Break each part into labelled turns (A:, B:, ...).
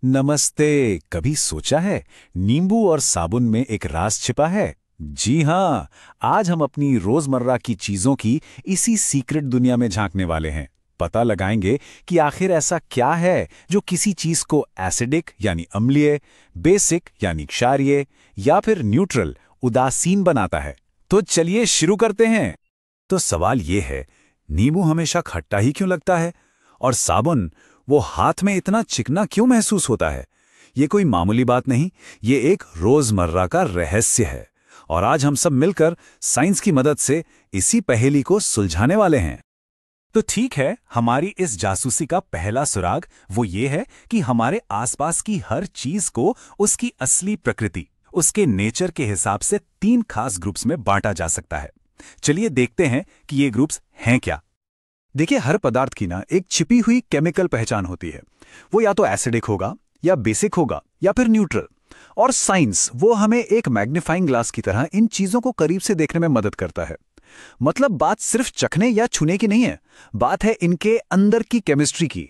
A: नमस्ते। कभी सोचा है नींबू और साबुन में एक राज छिपा है? जी हाँ, आज हम अपनी रोजमर्रा की चीजों की इसी सीक्रेट दुनिया में झांकने वाले हैं। पता लगाएंगे कि आखिर ऐसा क्या है जो किसी चीज को एसिडिक यानी अम्लीय, बेसिक यानी क्षारीय या फिर न्यूट्रल उदासीन बनाता है। तो चलिए शुरू करते हैं। तो सवाल ये है, नींबू हमेशा खट्टा ही क्यों लगता है? और साबुन वो हाथ में इतना चिकना क्यों महसूस होता है? ये कोई मामूली बात नहीं, ये एक रोजमर्रा का रहस्य है। और आज हम सब मिलकर साइंस की मदद से इसी पहेली को सुलझाने वाले हैं। तो ठीक है, हमारी इस जासूसी का पहला सुराग वो ये है कि हमारे आसपास की हर चीज को उसकी असली प्रकृति, उसके नेचर के हिसाब से 3 खास ग्रुप्स में बांटा जा सकता है। चलिए देखते हैं कि ये ग्रुप्स हैं क्या। देखिए, हर पदार्थ की एक छिपी हुई केमिकल पहचान होती है। वो या तो एसिडिक होगा, या बेसिक होगा, या फिर न्यूट्रल। और साइंस वो हमें एक मैग्नीफाइंग ग्लास की तरह इन चीजों को करीब से देखने में मदद करता है। मतलब बात सिर्फ चखने या छूने की नहीं है, बात है इनके अंदर की केमिस्ट्री की।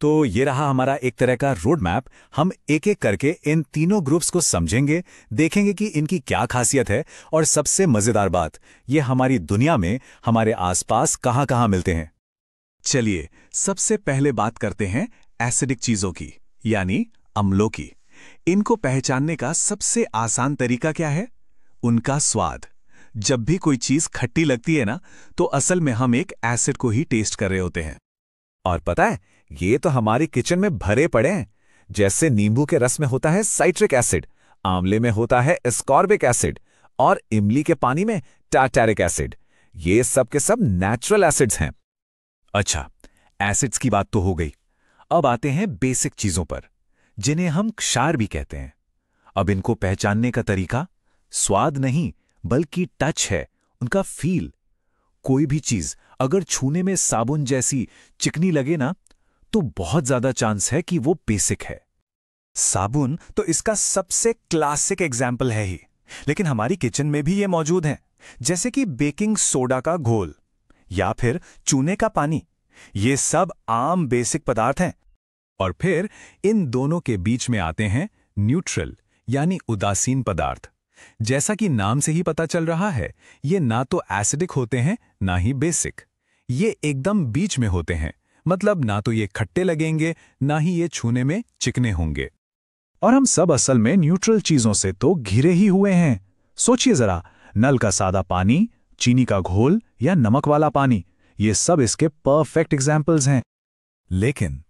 A: तो ये रहा हमारा एक तरह का रोड मैप। हम एक एक करके इन तीनों ग्रुप्स को समझेंगे, देखेंगे कि इनकी क्या खासियत है, और सबसे मजेदार बात, ये हमारी दुनिया में हमारे आसपास कहाँ कहाँ मिलते हैं। चलिए सबसे पहले बात करते हैं एसिडिक चीजों की, यानी अम्लों की। इनको पहचानने का सबसे आसान तरीका क्या है? उनका स्वाद। जब भी कोई चीज खट्टी लगती है ना, तो असल में हम एक एसिड को ही टेस्ट कर रहे होते हैं। और पता है, ये तो हमारी किचन में भरे पड़े हैं। जैसे नींबू के रस में होता है साइट्रिक एसिड, आंवले में होता है एस्कॉर्बिक एसिड, और इमली के पानी में टार्टारिक एसिड। ये सब के सब नेचुरल एसिड्स हैं। अच्छा, एसिड्स की बात तो हो गई। अब आते हैं बेसिक चीजों पर, जिन्हें हम क्षार भी कहते हैं। अब इनको पहचानने का तरीका स्वाद नहीं, बल्कि टच है, उनका फील। कोई भी चीज अगर छूने में साबुन जैसी चिकनी लगे ना, तो बहुत ज्यादा चांस है कि वो बेसिक है। साबुन तो इसका सबसे क्लासिक एग्जाम्पल है ही, लेकिन हमारी किचन में भी ये मौजूद है। जैसे कि बेकिंग सोडा का घोल या फिर चूने का पानी। ये सब आम बेसिक पदार्थ हैं। और फिर इन दोनों के बीच में आते हैं न्यूट्रल, यानी उदासीन पदार्थ। जैसा कि नाम से ही पता चल रहा है, ये ना तो एसिडिक होते हैं, ना ही बेसिक। ये एकदम बीच में होते हैं। मतलब ना तो ये खट्टे लगेंगे, ना ही ये छूने में चिकने होंगे। और हम सब असल में न्यूट्रल चीजों से तो घिरे ही हुए हैं। सोचिए जरा, नल का सादा पानी, चीनी का घोल या नमक वाला पानी, ये सब इसके परफेक्ट एग्जाम्पल्स हैं। लेकिन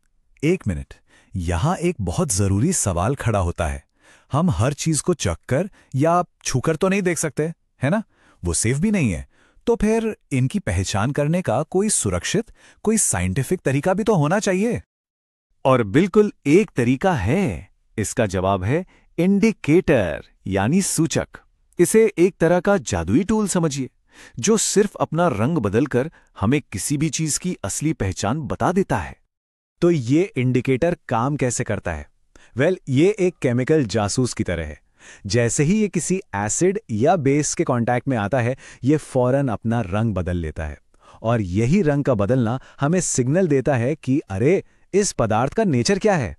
A: एक मिनट, यहां एक बहुत जरूरी सवाल खड़ा होता है। हम हर चीज को चखकर या छूकर तो नहीं देख सकते, है ना? वो सेफ भी नहीं है। तो फिर इनकी पहचान करने का कोई सुरक्षित, कोई साइंटिफिक तरीका भी तो होना चाहिए। और बिल्कुल एक तरीका है। इसका जवाब है इंडिकेटर, यानी सूचक। इसे एक तरह का जादुई टूल समझिए, जो सिर्फ अपना रंग बदलकर हमें किसी भी चीज की असली पहचान बता देता है। तो ये इंडिकेटर काम कैसे करता है? ये एक केमिकल जासूस की तरह है। जैसे ही ये किसी एसिड या बेस के कांटेक्ट में आता है, ये फौरन अपना रंग बदल लेता है। और यही रंग का बदलना हमें सिग्नल देता है कि अरे, इस पदार्थ का नेचर क्या है।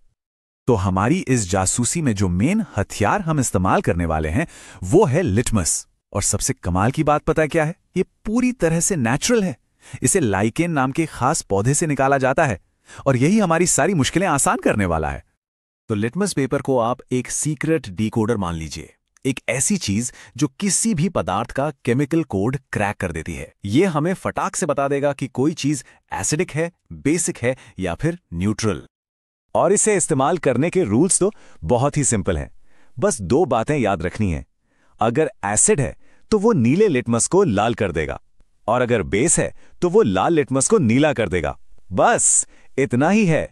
A: तो हमारी इस जासूसी में जो मेन हथियार हम इस्तेमाल करने वाले हैं, वो है लिटमस। और सबसे कमाल की बात पता है क्या है? ये पूरी तरह से नेचुरल है। इसे लाइकेन नाम के खास पौधे से निकाला जाता है, और यही हमारी सारी मुश्किलें आसान करने वाला है। तो लिटमस पेपर को आप एक सीक्रेट डिकोडर मान लीजिए। एक ऐसी चीज जो किसी भी पदार्थ का केमिकल कोड क्रैक कर देती है। ये हमें फटाक से बता देगा कि कोई चीज एसिडिक है, बेसिक है या फिर न्यूट्रल। और इसे इस्तेमाल करने के रूल्स तो बहुत ही सिंपल हैं। बस 2 बातें याद रखनी है। अगर एसिड है तो वो नीले लिटमस को लाल कर देगा, और अगर बेस है तो वो लाल लिटमस को नीला कर देगा। बस इतना ही है।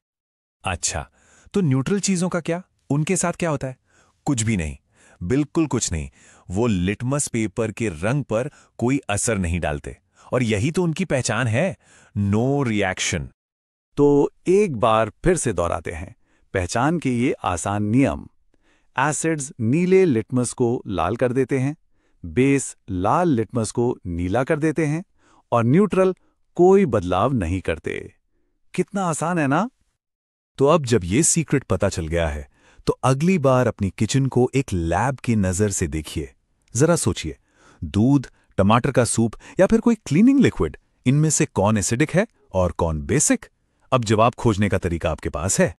A: अच्छा, तो न्यूट्रल चीजों का क्या? उनके साथ क्या होता है? कुछ भी नहीं, बिल्कुल कुछ नहीं। वो लिटमस पेपर के रंग पर कोई असर नहीं डालते, और यही तो उनकी पहचान है, नो रिएक्शन। तो एक बार फिर से दोहराते हैं पहचान के ये आसान नियम। एसिड्स नीले लिटमस को लाल कर देते हैं, बेस लाल लिटमस को नीला कर देते हैं, और न्यूट्रल कोई बदलाव नहीं करते। कितना आसान है ना?
B: तो अब जब ये सीक्रेट पता चल गया है, तो अगली बार अपनी किचन को एक लैब की नज़र से देखिए। जरा सोचिए, दूध, टमाटर का सूप या फिर कोई क्लीनिंग लिक्विड, इनमें से कौन एसिडिक है और कौन बेसिक? अब जवाब खोजने का तरीका आपके पास है।